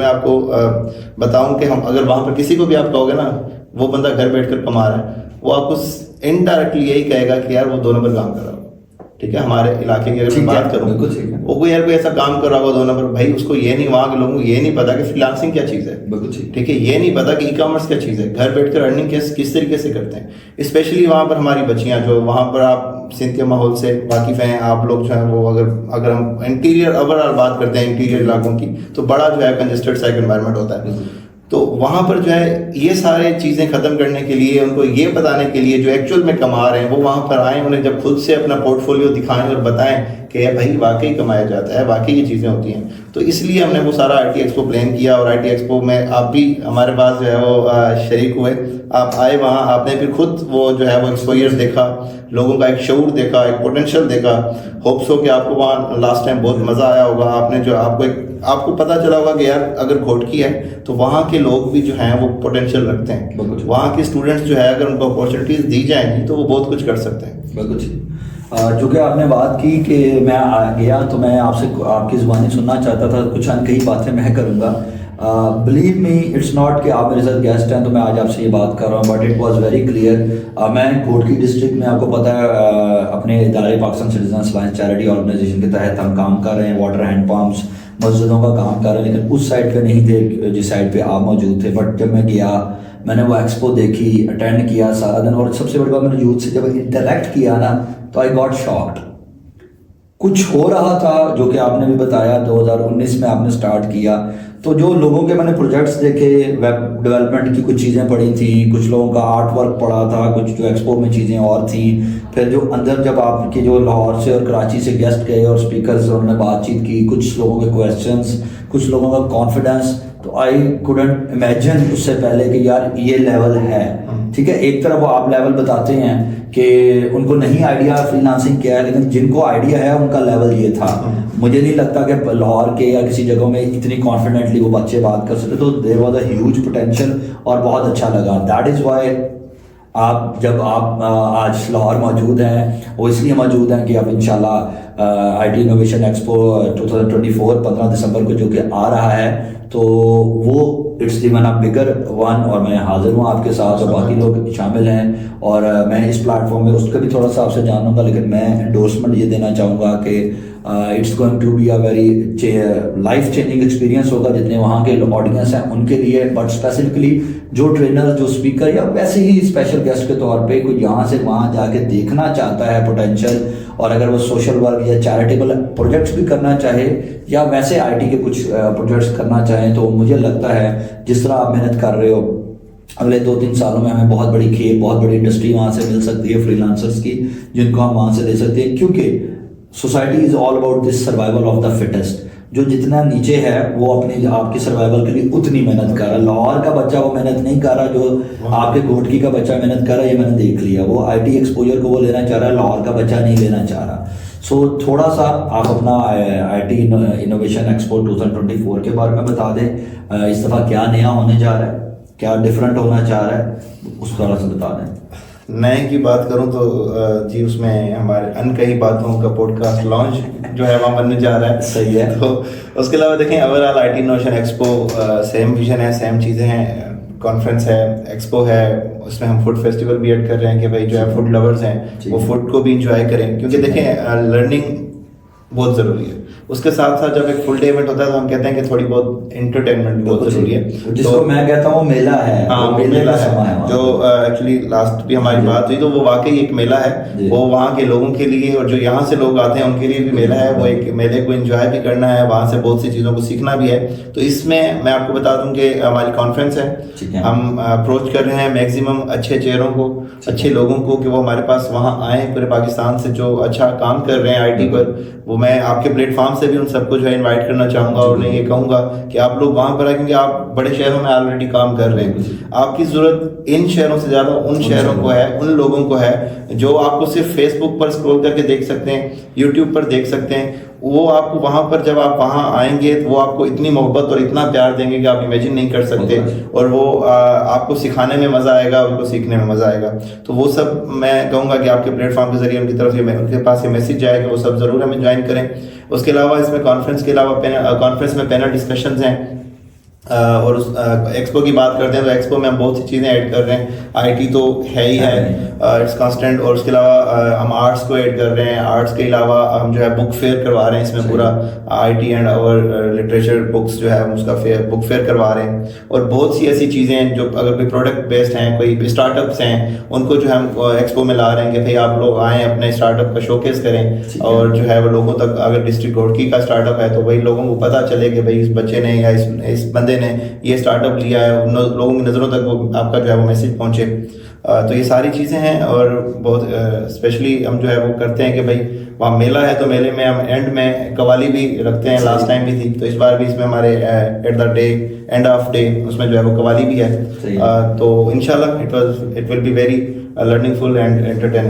मैं आपको बताऊं कि हम अगर वहां पर किसी को भी आप कहोगे ना, वो बंदा घर बैठकर कमा रहा है, वो आपको इनडायरेक्टली यही कहेगा कि यार वो 2 नंबर काम कर रहा होगा। ठीक है, हमारे इलाके की अगर मैं बात करूं, वो कोई यार कोई ऐसा काम कर रहा होगा 2 नंबर, भाई उसको ये नहीं, वहां के लोगों को ये नहीं पता कि फ्रीलांसिंग क्या चीज़ है। ठीक है, ये नहीं पता कि ई कॉमर्स क्या चीज़ है, घर बैठकर अर्निंग किस तरीके से करते हैं। स्पेशली वहां पर हमारी बच्चियां जो वहां पर, आप सिंध के माहौल से वाकिफ हैं आप लोग जो है वो, अगर हम इंटीरियर ओवरऑल बात करते हैं इंटीरियर इलाकों की, तो बड़ा जो है कंजेस्टेड सा एनवायरनमेंट होता है। तो वहाँ पर जो है ये सारे चीज़ें ख़त्म करने के लिए, उनको ये बताने के लिए जो एक्चुअल में कमा रहे हैं वो वहाँ पर आएँ, उन्हें जब खुद से अपना पोर्टफोलियो दिखाएं और बताएं कि भाई वाकई कमाया जाता है, वाकई ये चीज़ें होती हैं। तो इसलिए हमने वो सारा IT एक्सपो प्लान किया, और IT एक्सपो में आप भी हमारे पास जो है वो शरीक हुए, आप आए वहाँ, आपने फिर खुद वो जो है वो एक्सपोजर देखा, लोगों का एक शऊर देखा, एक पोटेंशियल देखा। होप्स हो कि आपको वहाँ लास्ट टाइम बहुत मज़ा आया होगा। आपने जो आपको पता चला होगा कि यार अगर घोटकी है तो वहाँ के लोग भी जो हैं वो पोटेंशियल रखते हैं। वहाँ के स्टूडेंट्स जो है अगर उनको अपॉर्चुनिटीज़ दी जाएंगी तो वो बहुत कुछ कर सकते हैं। बिल्कुल। जो कि आपने बात की कि मैं गया तो मैं आपसे आपकी ज़ुबानी सुनना चाहता था, कुछ अनकही बातें मैं करूँगा। बिलीव मी, इट्स नॉट कि आप मेरे साथ गेस्ट हैं तो मैं आज आपसे ये बात कर रहा हूँ, but it was very clear. मैं घोटकी डिस्ट्रिक्ट में, आपको पता है, अपने इदारे Pakistan citizen alliance charity organisation के तहत हम काम कर रहे हैं, वाटर हैंड पम्प्स, मस्जिदों का काम कर रहे हैं, लेकिन उस साइड पे नहीं थे जिस साइड पे आप मौजूद थे। बट जब मैं गया, मैंने वो एक्सपो देखी, अटेंड किया सारा दिन, और सबसे बड़ी बात, मैंने यूथ से जब इंटरेक्ट किया ना तो आई गॉट शॉक्ड। कुछ हो रहा था जो कि आपने भी बताया, 2019 में आपने स्टार्ट किया, तो जो लोगों के मैंने प्रोजेक्ट्स देखे, वेब डेवलपमेंट की कुछ चीज़ें पड़ी थी, कुछ लोगों का आर्ट वर्क पड़ा था, कुछ जो एक्सपो में चीज़ें और थी। फिर जो अंदर जब आपके जो लाहौर से और कराची से गेस्ट गए और स्पीकर्स, उन्होंने बातचीत की, कुछ लोगों के क्वेश्चंस, कुछ लोगों का कॉन्फिडेंस, तो आई कुडंट इमेजिन उससे पहले कि यार ये लेवल है। ठीक है, एक तरफ वो आप लेवल बताते हैं कि उनको नहीं आइडिया फ्रीलांसिंग क्या है, लेकिन जिनको आइडिया है उनका लेवल ये था। मुझे नहीं लगता कि लाहौर के या किसी जगह में इतनी कॉन्फिडेंटली वो बच्चे बात कर सकते, तो there was a huge potential और बहुत अच्छा लगा। दैट इज़ वाई जब आप आज लाहौर मौजूद हैं, वो इसलिए मौजूद हैं कि अब इंशाल्लाह IT इनोवेशन एक्सपो 2024 15 दिसंबर को जो कि आ रहा है, तो वो it's the one bigger one, और मैं हाजिर हूँ आपके साथ और बाकी लोग शामिल हैं। और मैं इस प्लेटफॉर्म में उसका भी थोड़ा सा आपसे जानूंगा, लेकिन मैं एंडोर्समेंट ये देना चाहूँगा कि it's going to be a very life changing experience होगा, जितने वहाँ के ऑडियंस हैं उनके लिए, बट स्पेसिफिकली जो ट्रेनर, जो स्पीकर, या वैसे ही स्पेशल गेस्ट के तौर पे कोई यहाँ से वहाँ जाके देखना चाहता है पोटेंशियल, और अगर वो सोशल वर्क या चैरिटेबल प्रोजेक्ट्स भी करना चाहे, या वैसे IT के कुछ प्रोजेक्ट्स करना चाहें, तो मुझे लगता है जिस तरह आप मेहनत कर रहे हो, अगले 2-3 सालों में हमें बहुत बड़ी खेप, बहुत बड़ी इंडस्ट्री वहाँ से मिल सकती है फ्रीलांसर्स की, जिनको हम वहाँ से ले सकते हैं। क्योंकि society is all about this survival of the fittest. जो जितना नीचे है वो अपने आपकी सर्वाइवल के लिए उतनी मेहनत कर रहा है। लाहौर का बच्चा वो मेहनत नहीं कर रहा जो आपके घोटकी का बच्चा मेहनत कर रहा है, ये मैंने देख लिया। वो IT एक्सपोजर को वो लेना चाह रहा है, लाहौर का बच्चा नहीं लेना चाह रहा। सो थोड़ा सा आप अपना IT इनोवेशन एक्सपो 2024 के बारे में बता दें। इस दफ़ा क्या नया होने जा रहा है, क्या डिफरेंट होना चाह रहा है, उस तरह से बता दें। नए की बात करूं तो जी, उसमें हमारे अनकही बातों का पॉडकास्ट लॉन्च जो है वहाँ बनने जा रहा है। सही है। तो उसके अलावा देखें, overall IT innovation expo same vision है, सेम चीज़ें हैं। कॉन्फ्रेंस है, एक्सपो है, उसमें हम फूड फेस्टिवल भी ऐड कर रहे हैं कि भाई जो है फूड लवर्स हैं वो फूड को भी इंजॉय करें, क्योंकि देखें लर्निंग बहुत ज़रूरी है। उसके साथ साथ जब एक फुल डे इवेंट होता है तो हम कहते हैं कि थोड़ी बहुत एंटरटेनमेंट भी बहुत ज़रूरी है, जिसको तो मैं कहता हूँ मेला है। हाँ, मेला है जो एक्चुअली लास्ट भी हमारी बात हुई, तो वो वाकई एक मेला है। वो वहाँ के लोगों के लिए और जो यहाँ से लोग आते हैं उनके लिए भी मेला है। वो एक मेले को एंजॉय भी करना है, वहाँ से बहुत सी चीज़ों को सीखना भी है। तो इसमें मैं आपको बता दूं कि हमारी कॉन्फ्रेंस है, हम अप्रोच कर रहे हैं मैक्सिमम अच्छे चेहरों को, अच्छे लोगों को, कि वो हमारे पास वहाँ आए पूरे पाकिस्तान से जो अच्छा काम कर रहे हैं IT पर। वो मैं आपके प्लेटफॉर्म से भी उन सबको जो है इनवाइट करना चाहूँगा, और उन्हें ये कहूँगा कि आप लोग वहाँ पर आए, क्योंकि आप बड़े शहरों में ऑलरेडी काम कर रहे हैं। आपकी ज़रूरत इन शहरों से ज़्यादा उन शहरों को है, उन लोगों को है जो आपको सिर्फ फेसबुक पर स्क्रॉल करके देख सकते हैं, यूट्यूब पर देख सकते हैं। वो आपको वहाँ पर जब आप वहाँ आएंगे तो वो आपको इतनी मोहब्बत और इतना प्यार देंगे कि आप इमेजिन नहीं कर सकते, और वो आपको सिखाने में मज़ा आएगा, उनको सीखने में मज़ा आएगा। तो वो सब मैं कहूँगा कि आपके प्लेटफॉर्म के जरिए उनकी तरफ से उनके पास ये मैसेज जाएगा, वो सब ज़रूर हमें ज्वाइन करें। उसके अलावा इसमें कॉन्फ्रेंस के अलावा कॉन्फ्रेंस में पैनल डिस्कशंस हैं, और उस एक्सपो की बात करते हैं तो एक्सपो में हम बहुत सी चीज़ें ऐड कर रहे हैं। आईटी तो है ही है, इट्स कांस्टेंट। और उसके अलावा हम आर्ट्स को ऐड कर रहे हैं। आर्ट्स के अलावा हम जो है बुक फेयर करवा रहे हैं इसमें पूरा आईटी एंड और लिटरेचर बुक्स जो है उसका बुक फेयर करवा रहे हैं। और बहुत सी ऐसी चीज़ें हैं जो अगर कोई प्रोडक्ट बेस्ड हैं, कोई स्टार्टअप्स हैं, उनको जो है हम एक्सपो में ला रहे हैं कि भाई आप लोग आएँ, अपने स्टार्टअप का शोकेस करें। और जो है वो लोगों तक, अगर डिस्ट्रिक्ट घोड़की का स्टार्टअप है तो वही लोगों को पता चले कि भाई इस बच्चे ने या इस बंदे ने ये स्टार्टअप लिया है, लोगों की नज़रों तक वो आपका जो है वो मैसेज पहुंचे। तो ये सारी चीज़ें हैं। और बहुत स्पेशली हम जो है वो करते हैं कि भाई वहाँ मेला है तो मेले में हम एंड में कवाली भी रखते हैं। लास्ट टाइम भी थी, तो इस बार भी इसमें हमारे at the day end of day उसमें जो है वो कवाली भी है। तो इंशाल्लाह it will be very learningful and entertaining.